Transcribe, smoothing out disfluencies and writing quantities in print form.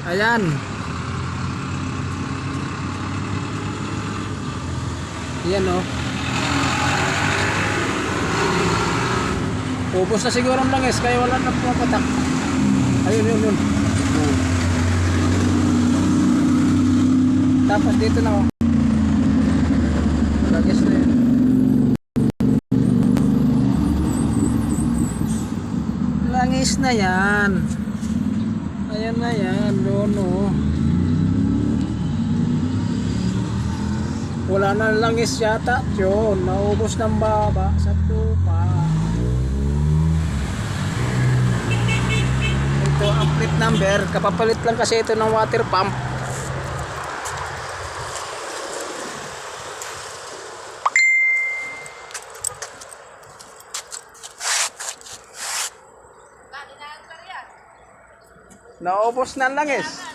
Ayan. Ayan o. Ubos na siguro ang langis kaya wala na pumapatak. Ayun, yun, yun. Tapos dito na o. Langis na yun. Langis na yan. Ayan na yan. Doon o. Wala na langis yata yun. Naubos ng baba sa tupa. Ito ang plate number. Kapapalit lang kasi ito ng water pump. Naubos na ang langis.